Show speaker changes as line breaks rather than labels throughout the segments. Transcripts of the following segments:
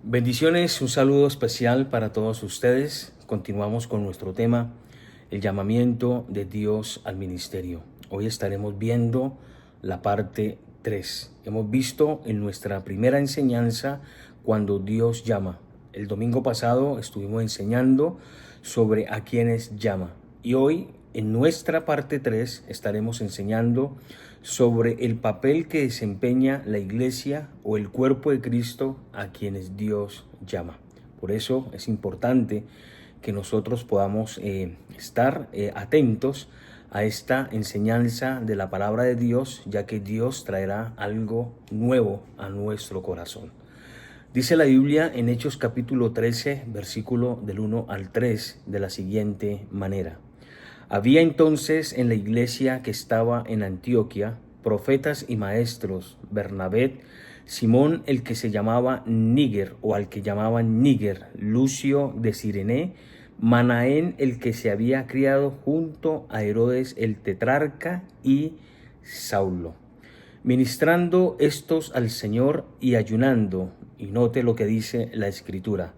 Bendiciones, un saludo especial para todos ustedes. Continuamos con nuestro tema, el llamamiento de Dios al ministerio. Hoy estaremos viendo la parte 3. Hemos visto en nuestra primera enseñanza cuando Dios llama. El domingo pasado estuvimos enseñando sobre a quienes llama. Y hoy en nuestra parte 3 estaremos enseñando sobre el papel que desempeña la iglesia o el cuerpo de Cristo a quienes Dios llama. Por eso es importante que nosotros podamos estar atentos a esta enseñanza de la palabra de Dios, ya que Dios traerá algo nuevo a nuestro corazón. Dice la Biblia en Hechos capítulo 13, versículo del 1 al 3, de la siguiente manera. Había entonces en la iglesia que estaba en Antioquía profetas y maestros: Bernabé, Simón el que se llamaba Níger o al que llamaban Níger, Lucio de Cirene, Manaén el que se había criado junto a Herodes el tetrarca y Saulo. Ministrando estos al Señor y ayunando, y note lo que dice la Escritura,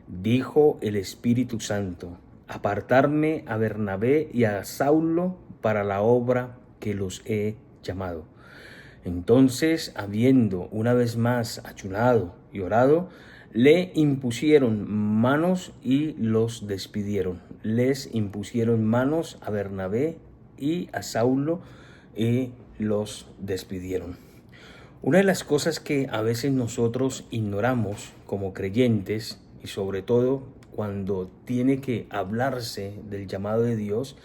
dijo el Espíritu Santo: apartarme a Bernabé y a Saulo para la obra que los he llamado. Entonces, habiendo una vez más ayunado y orado, le impusieron manos y los despidieron. Les impusieron manos a Bernabé y a Saulo y los despidieron. Una de las cosas que a veces nosotros ignoramos como creyentes, y sobre todo cuando tiene que hablarse del llamado de Dios,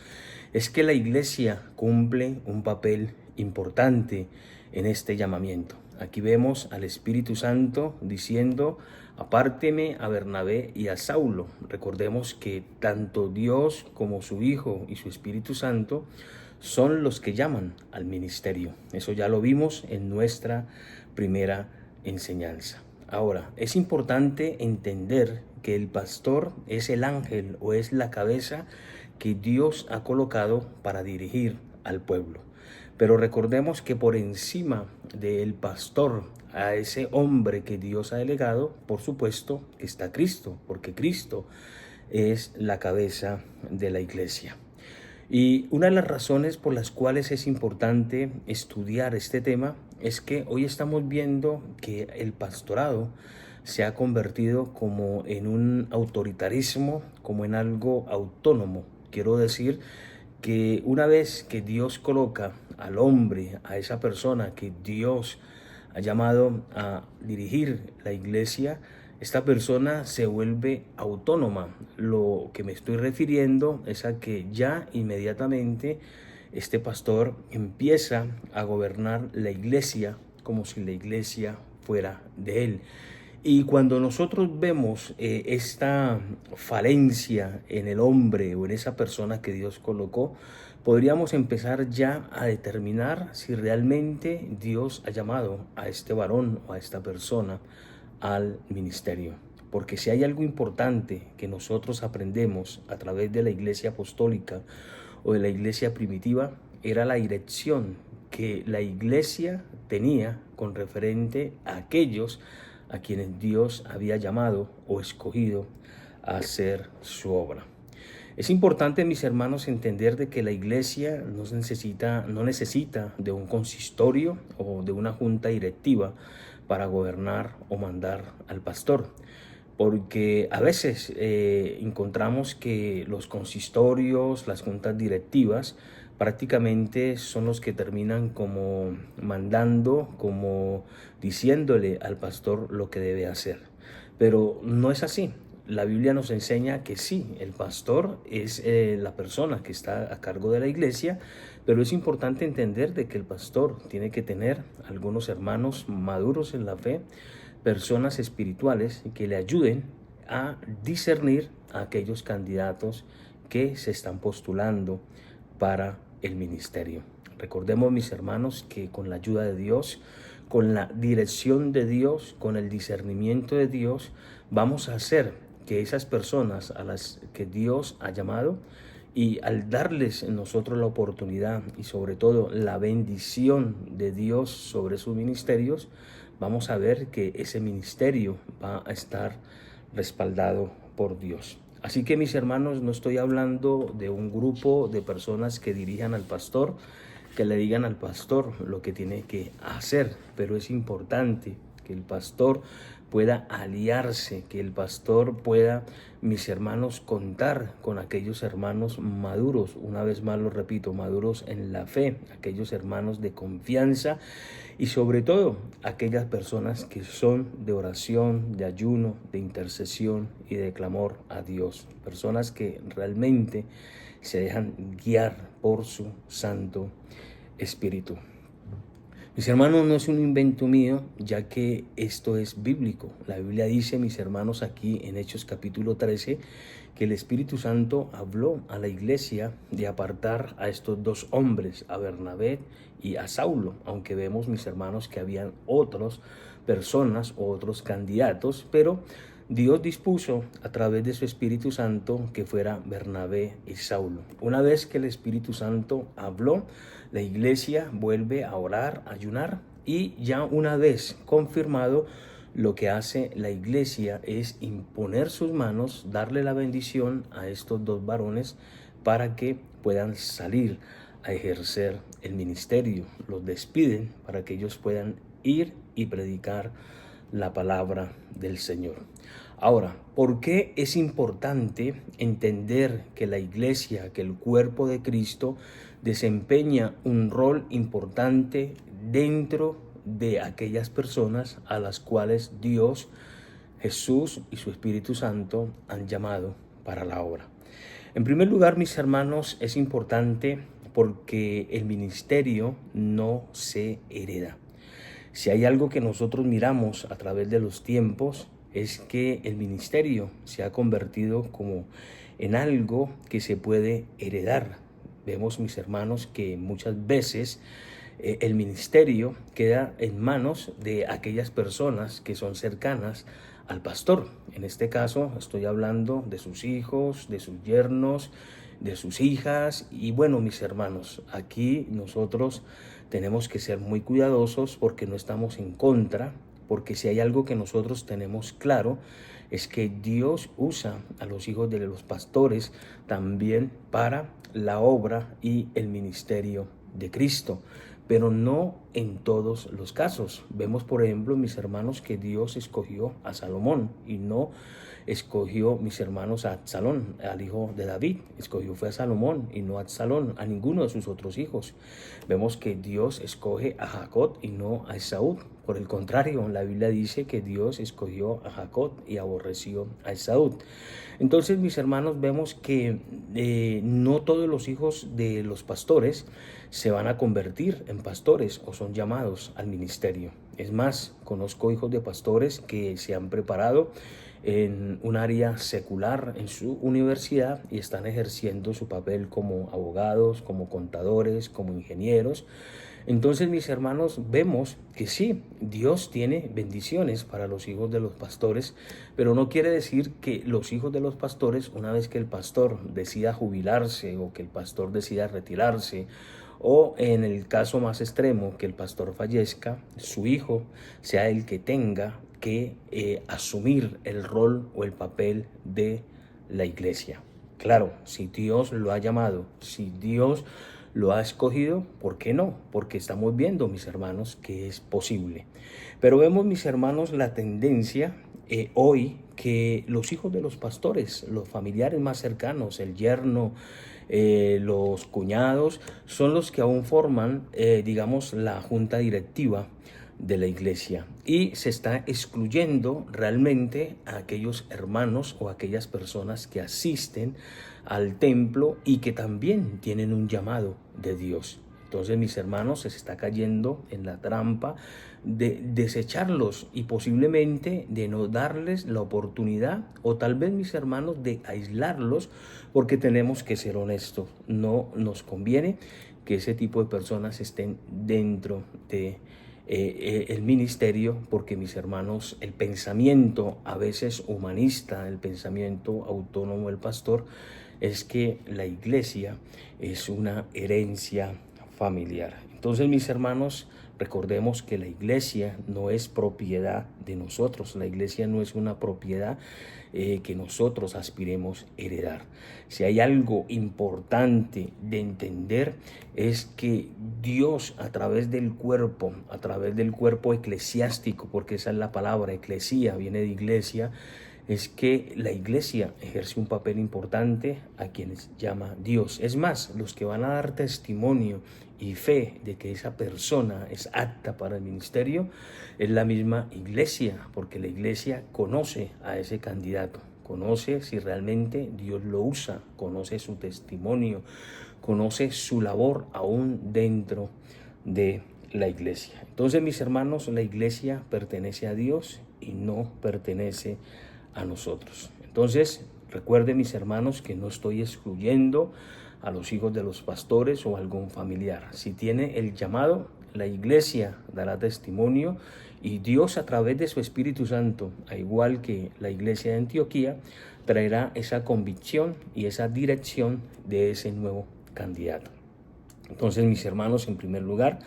es que la iglesia cumple un papel importante en este llamamiento. Aquí vemos al Espíritu Santo diciendo: apárteme a Bernabé y a Saulo. Recordemos que tanto Dios como su Hijo y su Espíritu Santo son los que llaman al ministerio. Eso ya lo vimos en nuestra primera enseñanza. Ahora, es importante entender que el pastor es el ángel o es la cabeza que Dios ha colocado para dirigir al pueblo. Pero recordemos que por encima del pastor, a ese hombre que Dios ha delegado, por supuesto está Cristo, porque Cristo es la cabeza de la iglesia. Y una de las razones por las cuales es importante estudiar este tema es que hoy estamos viendo que el pastorado se ha convertido como en un autoritarismo, como en algo autónomo. Quiero decir que una vez que Dios coloca al hombre, a esa persona que Dios ha llamado a dirigir la iglesia, esta persona se vuelve autónoma. Lo que me estoy refiriendo es a que ya inmediatamente este pastor empieza a gobernar la iglesia como si la iglesia fuera de él. Y cuando nosotros vemos esta falencia en el hombre o en esa persona que Dios colocó, podríamos empezar ya a determinar si realmente Dios ha llamado a este varón o a esta persona al ministerio. Porque si hay algo importante que nosotros aprendemos a través de la iglesia apostólica o de la iglesia primitiva, era la dirección que la iglesia tenía con referente a aquellos a quienes Dios había llamado o escogido a hacer su obra. Es importante, mis hermanos, entender de que la iglesia no necesita de un consistorio o de una junta directiva para gobernar o mandar al pastor. Porque a veces encontramos que los consistorios, las juntas directivas, prácticamente son los que terminan como mandando, como diciéndole al pastor lo que debe hacer. Pero no es así. La Biblia nos enseña que sí, el pastor es la persona que está a cargo de la iglesia, pero es importante entender de que el pastor tiene que tener algunos hermanos maduros en la fe, personas espirituales que le ayuden a discernir a aquellos candidatos que se están postulando para el ministerio. Recordemos, mis hermanos, que con la ayuda de Dios, con la dirección de Dios, con el discernimiento de Dios, vamos a hacer que esas personas a las que Dios ha llamado, y al darles nosotros la oportunidad y sobre todo la bendición de Dios sobre sus ministerios, vamos a ver que ese ministerio va a estar respaldado por Dios. Así que, mis hermanos, no estoy hablando de un grupo de personas que dirijan al pastor, que le digan al pastor lo que tiene que hacer, pero es importante que el pastor pueda aliarse, que el pastor pueda, mis hermanos, contar con aquellos hermanos maduros, una vez más lo repito, maduros en la fe, aquellos hermanos de confianza y sobre todo aquellas personas que son de oración, de ayuno, de intercesión y de clamor a Dios, personas que realmente se dejan guiar por su Santo Espíritu. Mis hermanos, no es un invento mío, ya que esto es bíblico. La Biblia dice, mis hermanos, aquí en Hechos capítulo 13, que el Espíritu Santo habló a la iglesia de apartar a estos dos hombres, a Bernabé y a Saulo, aunque vemos, mis hermanos, que habían otras personas o otros candidatos, pero Dios dispuso a través de su Espíritu Santo que fuera Bernabé y Saulo. Una vez que el Espíritu Santo habló, la iglesia vuelve a orar, a ayunar, y ya una vez confirmado, lo que hace la iglesia es imponer sus manos, darle la bendición a estos dos varones para que puedan salir a ejercer el ministerio. Los despiden para que ellos puedan ir y predicar la palabra del Señor. Ahora, ¿por qué es importante entender que la iglesia, que el cuerpo de Cristo desempeña un rol importante dentro de aquellas personas a las cuales Dios, Jesús y su Espíritu Santo han llamado para la obra? En primer lugar, mis hermanos, es importante porque el ministerio no se hereda. Si hay algo que nosotros miramos a través de los tiempos, es que el ministerio se ha convertido como en algo que se puede heredar. Vemos, mis hermanos, que muchas veces el ministerio queda en manos de aquellas personas que son cercanas al pastor. En este caso estoy hablando de sus hijos, de sus yernos, de sus hijas. Y bueno, mis hermanos, aquí nosotros tenemos que ser muy cuidadosos porque no estamos en contra, porque si hay algo que nosotros tenemos claro es que Dios usa a los hijos de los pastores también para la obra y el ministerio de Cristo, pero no en todos los casos. Vemos, por ejemplo, mis hermanos, que Dios escogió a Salomón y no escogió, mis hermanos, a Absalón, al hijo de David. Escogió fue a Salomón y no a Absalón, a ninguno de sus otros hijos. Vemos que Dios escoge a Jacob y no a Esaú. Por el contrario, la Biblia dice que Dios escogió a Jacob y aborreció a Esaú. Entonces, mis hermanos, vemos que no todos los hijos de los pastores se van a convertir en pastores o son llamados al ministerio. Es más, conozco hijos de pastores que se han preparado en un área secular en su universidad y están ejerciendo su papel como abogados, como contadores, como ingenieros. Entonces, mis hermanos, vemos que sí, Dios tiene bendiciones para los hijos de los pastores, pero no quiere decir que los hijos de los pastores, una vez que el pastor decida jubilarse o que el pastor decida retirarse, o en el caso más extremo, que el pastor fallezca, su hijo sea el que tenga que asumir el rol o el papel de la iglesia. Claro, si Dios lo ha llamado, si Dios lo ha escogido, ¿por qué no? Porque estamos viendo, mis hermanos, que es posible. Pero vemos, mis hermanos, la tendencia hoy que los hijos de los pastores, los familiares más cercanos, el yerno, los cuñados, son los que aún forman, digamos, la junta directiva de la iglesia, y se está excluyendo realmente a aquellos hermanos o aquellas personas que asisten al templo y que también tienen un llamado de Dios. Entonces, mis hermanos, se está cayendo en la trampa de desecharlos y posiblemente de no darles la oportunidad, o tal vez, mis hermanos, de aislarlos, porque tenemos que ser honestos. No nos conviene que ese tipo de personas estén dentro de el ministerio, porque, mis hermanos, el pensamiento a veces humanista, el pensamiento autónomo del pastor, es que la iglesia es una herencia familiar. Entonces, mis hermanos, Recordemos que la iglesia no es propiedad de nosotros, la iglesia no es una propiedad que nosotros aspiremos heredar. Si hay algo importante de entender es que Dios a través del cuerpo eclesiástico, porque esa es la palabra, eclesía, viene de iglesia, es que la iglesia ejerce un papel importante a quienes llama Dios. Es más, los que van a dar testimonio y fe de que esa persona es apta para el ministerio es la misma iglesia, porque la iglesia conoce a ese candidato, conoce si realmente Dios lo usa, conoce su testimonio, conoce su labor aún dentro de la iglesia. Entonces, mis hermanos, la iglesia pertenece a Dios y no pertenece a nosotros. Entonces, recuerden, mis hermanos, que no estoy excluyendo a los hijos de los pastores o algún familiar. Si tiene el llamado, la iglesia dará testimonio y Dios a través de su Espíritu Santo, al igual que la iglesia de Antioquía, traerá esa convicción y esa dirección de ese nuevo candidato. Entonces, mis hermanos, en primer lugar,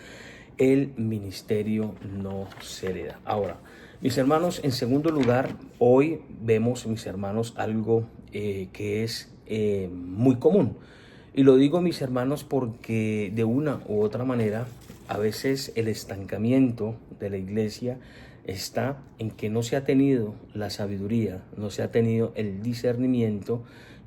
el ministerio no se hereda. Ahora, mis hermanos, en segundo lugar, hoy vemos, mis hermanos, algo que es muy común. Y lo digo, mis hermanos, porque de una u otra manera, a veces el estancamiento de la iglesia está en que no se ha tenido la sabiduría, no se ha tenido el discernimiento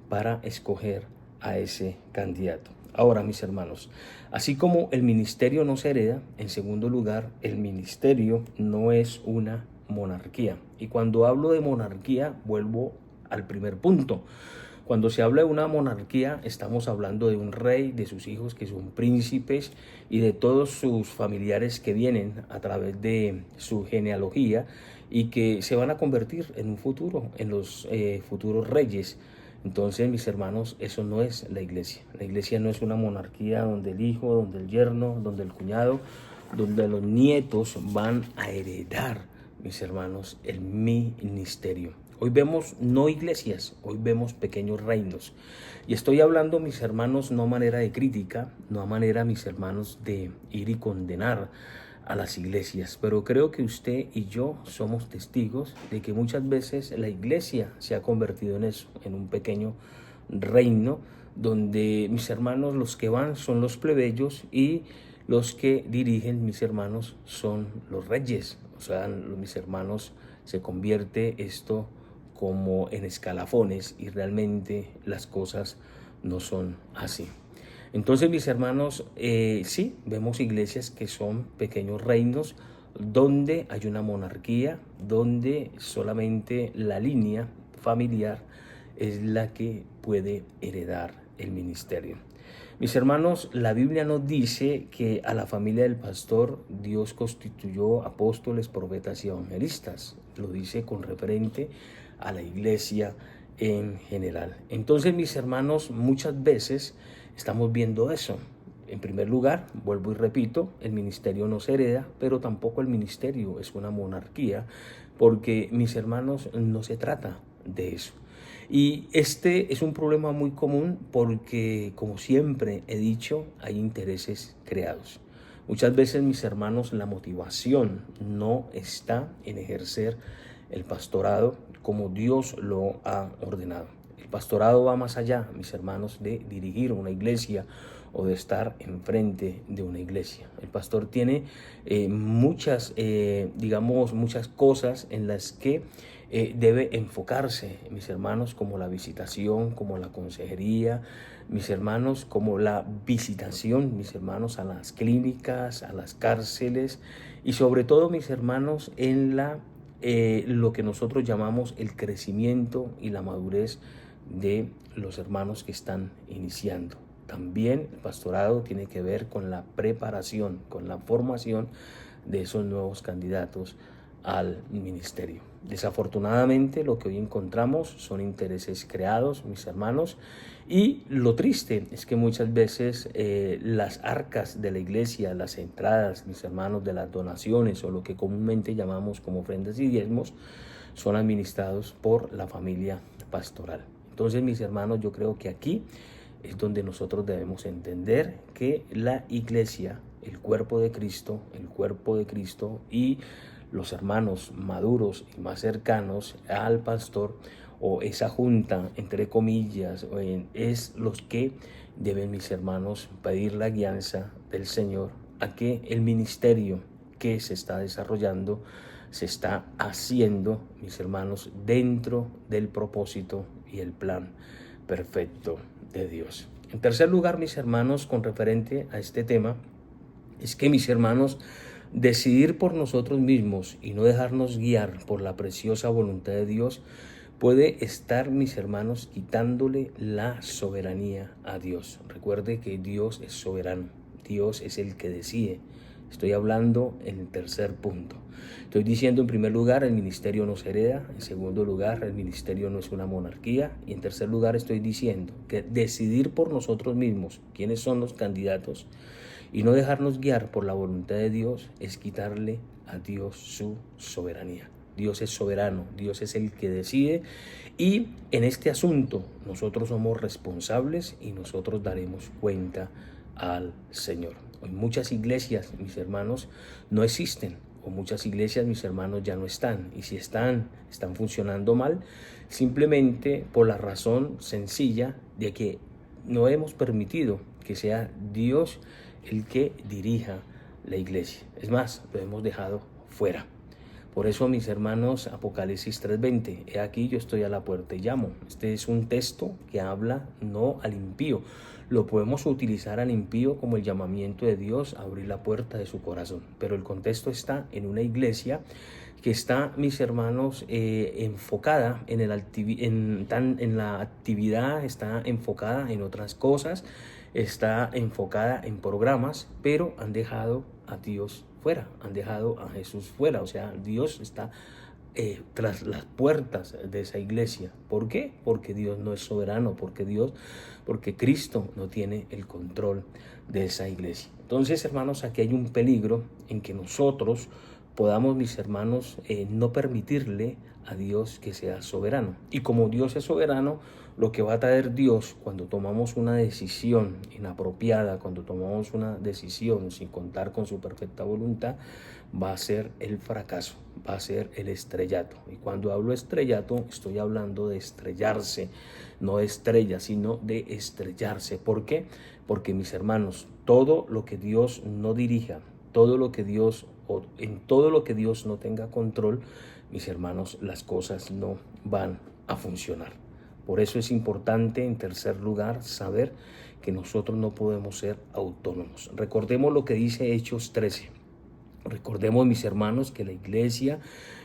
para escoger a ese candidato. Ahora, mis hermanos, así como el ministerio no se hereda, en segundo lugar, el ministerio no es una monarquía. Y cuando hablo de monarquía, vuelvo al primer punto. Cuando se habla de una monarquía, estamos hablando de un rey, de sus hijos que son príncipes y de todos sus familiares que vienen a través de su genealogía y que se van a convertir en un futuro, en los futuros reyes. Entonces, mis hermanos, eso no es la iglesia. La iglesia no es una monarquía donde el hijo, donde el yerno, donde el cuñado, donde los nietos van a heredar, mis hermanos, el ministerio. Hoy vemos no iglesias, hoy vemos pequeños reinos. Y estoy hablando, mis hermanos, no a manera de crítica, no a manera, mis hermanos, de ir y condenar a las iglesias. Pero creo que usted y yo somos testigos de que muchas veces la iglesia se ha convertido en eso, en un pequeño reino donde, mis hermanos, los que van son los plebeyos y los que dirigen, mis hermanos, son los reyes. O sea, mis hermanos, se convierte esto como en escalafones y realmente las cosas no son así. Entonces, mis hermanos, sí, vemos iglesias que son pequeños reinos donde hay una monarquía, donde solamente la línea familiar es la que puede heredar el ministerio. Mis hermanos, la Biblia nos dice que a la familia del pastor Dios constituyó apóstoles, profetas y evangelistas. Lo dice con referente a la iglesia en general. Entonces, mis hermanos, muchas veces estamos viendo eso. En primer lugar, vuelvo y repito, el ministerio no se hereda, pero tampoco el ministerio es una monarquía, porque, mis hermanos, no se trata de eso. Y este es un problema muy común porque, como siempre he dicho, hay intereses creados. Muchas veces, mis hermanos, la motivación no está en ejercer el pastorado como Dios lo ha ordenado. El pastorado va más allá, mis hermanos, de dirigir una iglesia o de estar enfrente de una iglesia. El pastor tiene muchas cosas en las que debe enfocarse, mis hermanos, como la visitación, como la consejería, mis hermanos, como la visitación, mis hermanos, a las clínicas, a las cárceles y sobre todo, mis hermanos, en lo que nosotros llamamos el crecimiento y la madurez de los hermanos que están iniciando. También el pastorado tiene que ver con la preparación, con la formación de esos nuevos candidatos al ministerio. Desafortunadamente, lo que hoy encontramos son intereses creados, mis hermanos, y lo triste es que muchas veces las arcas de la iglesia, las entradas, mis hermanos, de las donaciones o lo que comúnmente llamamos como ofrendas y diezmos, son administrados por la familia pastoral. Entonces, mis hermanos, yo creo que aquí es donde nosotros debemos entender que la iglesia el cuerpo de Cristo, y los hermanos maduros y más cercanos al pastor, o esa junta, entre comillas, es los que deben, mis hermanos, pedir la guianza del Señor a que el ministerio que se está desarrollando se está haciendo, mis hermanos, dentro del propósito y el plan perfecto de Dios. En tercer lugar, mis hermanos, con referente a este tema, es que, mis hermanos, decidir por nosotros mismos y no dejarnos guiar por la preciosa voluntad de Dios puede estar, mis hermanos, quitándole la soberanía a Dios. Recuerde que Dios es soberano, Dios es el que decide. Estoy hablando en el tercer punto. Estoy diciendo, en primer lugar, el ministerio no se hereda. En segundo lugar, el ministerio no es una monarquía. Y en tercer lugar, estoy diciendo que decidir por nosotros mismos quiénes son los candidatos y no dejarnos guiar por la voluntad de Dios es quitarle a Dios su soberanía. Dios es soberano, Dios es el que decide, y en este asunto nosotros somos responsables y nosotros daremos cuenta al Señor. Hoy muchas iglesias, mis hermanos, no existen, o muchas iglesias, mis hermanos, ya no están, y si están funcionando mal, simplemente por la razón sencilla de que no hemos permitido que sea Dios el que dirija la iglesia. Es más, lo hemos dejado fuera. Por eso, mis hermanos, Apocalipsis 3:20, he aquí yo estoy a la puerta y llamo. Este es un texto que habla no al impío. Lo podemos utilizar al impío como el llamamiento de Dios a abrir la puerta de su corazón. Pero el contexto está en una iglesia que está, mis hermanos, enfocada en la actividad, está enfocada en otras cosas, está enfocada en programas, pero han dejado a Dios fuera, han dejado a Jesús fuera. O sea, Dios está tras las puertas de esa iglesia. ¿Por qué? Porque Dios no es soberano, porque Cristo no tiene el control de esa iglesia. Entonces, hermanos, aquí hay un peligro en que nosotros podamos, mis hermanos, no permitirle a Dios que sea soberano. Y como Dios es soberano, lo que va a traer Dios cuando tomamos una decisión inapropiada, cuando tomamos una decisión sin contar con su perfecta voluntad, va a ser el fracaso, va a ser el estrellato. Y cuando hablo estrellato, estoy hablando de estrellarse, no de estrella, sino de estrellarse. ¿Por qué? Porque, mis hermanos, todo lo que Dios no dirija, en todo lo que Dios no tenga control, mis hermanos, las cosas no van a funcionar. Por eso es importante, en tercer lugar, saber que nosotros no podemos ser autónomos. Recordemos lo que dice Hechos 13. Recordemos, mis hermanos, que la iglesia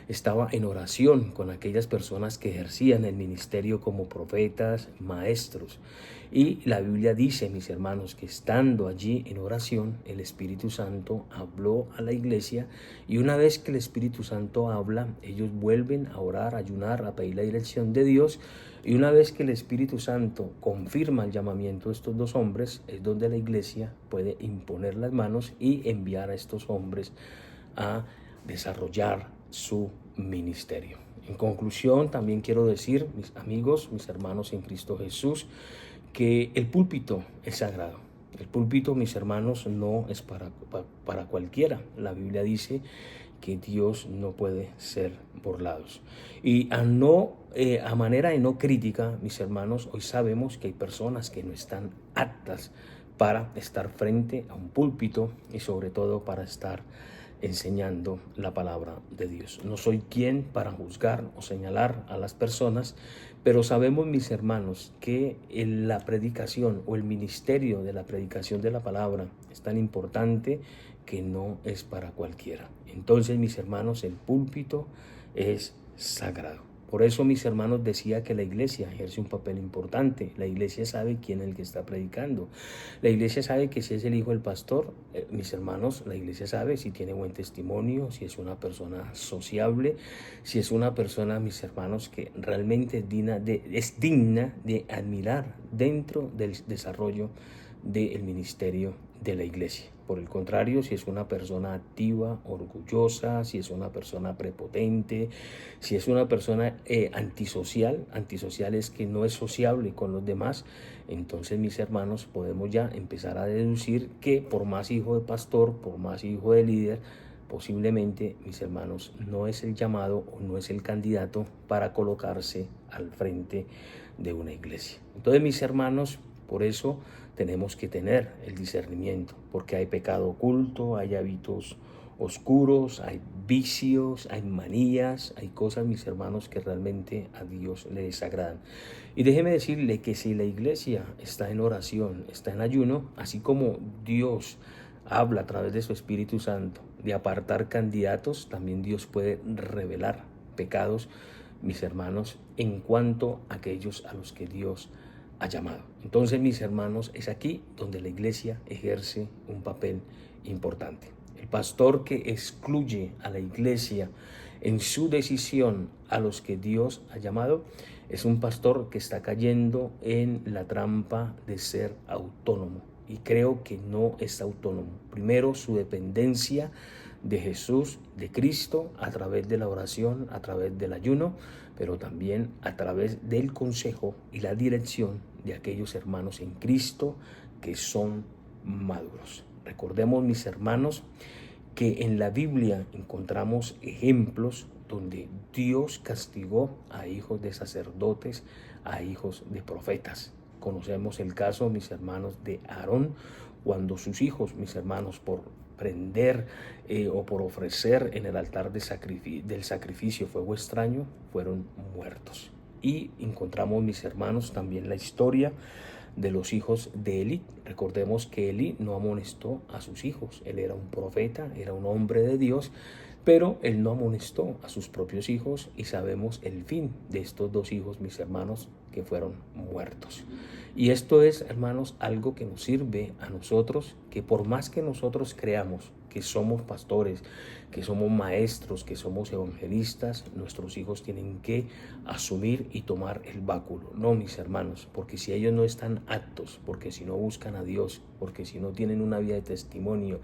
estaba en oración con aquellas personas que ejercían el ministerio como profetas, maestros. Y la Biblia dice, mis hermanos, que estando allí en oración, el Espíritu Santo habló a la iglesia, y una vez que el Espíritu Santo habla, ellos vuelven a orar, a ayunar, a pedir la dirección de Dios, y una vez que el Espíritu Santo confirma el llamamiento de estos dos hombres, es donde la iglesia puede imponer las manos y enviar a estos hombres a desarrollar su ministerio. En conclusión, también quiero decir, mis amigos, mis hermanos en Cristo Jesús, que el púlpito es sagrado. El púlpito, mis hermanos, no es para cualquiera. La Biblia dice que Dios no puede ser burlado. Y a manera de no crítica, mis hermanos, hoy sabemos que hay personas que no están aptas para estar frente a un púlpito y sobre todo para estar enseñando la palabra de Dios. No soy quien para juzgar o señalar a las personas, pero sabemos, mis hermanos, que la predicación o el ministerio de la predicación de la palabra es tan importante que no es para cualquiera. Entonces, mis hermanos, el púlpito es sagrado. Por eso, mis hermanos, decía que la iglesia ejerce un papel importante. La iglesia sabe quién es el que está predicando. La iglesia sabe que si es el hijo del pastor, mis hermanos, la iglesia sabe si tiene buen testimonio, si es una persona sociable, si es una persona, mis hermanos, que realmente es digna de admirar dentro del desarrollo del ministerio de la iglesia. Por el contrario, si es una persona activa, orgullosa, si es una persona prepotente, si es una persona antisocial es que no es sociable con los demás, entonces, mis hermanos, podemos ya empezar a deducir que por más hijo de pastor, por más hijo de líder, posiblemente, mis hermanos, no es el llamado o no es el candidato para colocarse al frente de una iglesia. Entonces, mis hermanos, por eso tenemos que tener el discernimiento, porque hay pecado oculto, hay hábitos oscuros, hay vicios, hay manías, hay cosas, mis hermanos, que realmente a Dios le desagradan. Y déjeme decirle que si la iglesia está en oración, está en ayuno, así como Dios habla a través de su Espíritu Santo de apartar candidatos, también Dios puede revelar pecados, mis hermanos, en cuanto a aquellos a los que Dios ha llamado. Entonces, mis hermanos, es aquí donde la iglesia ejerce un papel importante. El pastor que excluye a la iglesia en su decisión a los que Dios ha llamado es un pastor que está cayendo en la trampa de ser autónomo. Y creo que no es autónomo. Primero, su dependencia de Jesús, de Cristo, a través de la oración, a través del ayuno, pero también a través del consejo y la dirección de aquellos hermanos en Cristo que son maduros. Recordemos, mis hermanos, que en la Biblia encontramos ejemplos donde Dios castigó a hijos de sacerdotes, a hijos de profetas. Conocemos el caso, mis hermanos, de Aarón, cuando sus hijos, mis hermanos, por prender o por ofrecer en el altar del sacrificio fuego extraño, fueron muertos. Y encontramos, mis hermanos, también la historia de los hijos de Elí. Recordemos que Elí no amonestó a sus hijos. Él era un profeta, era un hombre de Dios, pero él no amonestó a sus propios hijos y sabemos el fin de estos dos hijos, mis hermanos, que fueron muertos. Y esto es, hermanos, algo que nos sirve a nosotros, que por más que nosotros creamos que somos pastores, que somos maestros, que somos evangelistas, nuestros hijos tienen que asumir y tomar el báculo. No, mis hermanos, porque si ellos no están aptos, porque si no buscan a Dios, porque si no tienen una vida de testimonio,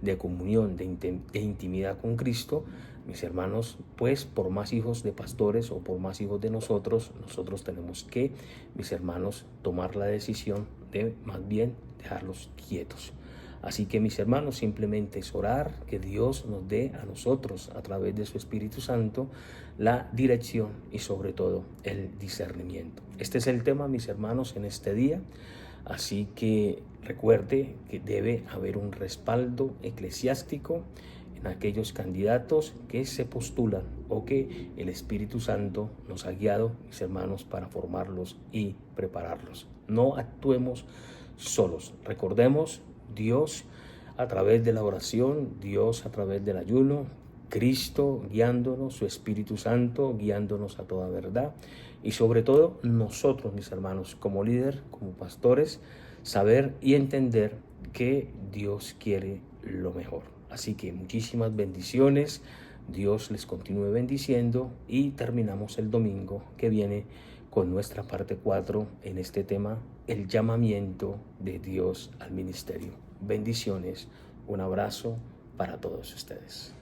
de comunión, de intimidad con Cristo, mis hermanos, pues por más hijos de pastores o por más hijos de nosotros tenemos que, mis hermanos, tomar la decisión de más bien dejarlos quietos. Así que, mis hermanos, simplemente es orar que Dios nos dé a nosotros, a través de su Espíritu Santo, la dirección y sobre todo el discernimiento. Este es el tema, mis hermanos, en este día. Así que recuerde que debe haber un respaldo eclesiástico en aquellos candidatos que se postulan o que el Espíritu Santo nos ha guiado, mis hermanos, para formarlos y prepararlos. No actuemos solos. Recordemos, Dios a través de la oración, Dios a través del ayuno, Cristo guiándonos, su Espíritu Santo guiándonos a toda verdad y sobre todo nosotros, mis hermanos, como líder, como pastores, saber y entender que Dios quiere lo mejor. Así que muchísimas bendiciones, Dios les continúe bendiciendo y terminamos el domingo que viene con nuestra parte 4 en este tema, el llamamiento de Dios al ministerio. Bendiciones, un abrazo para todos ustedes.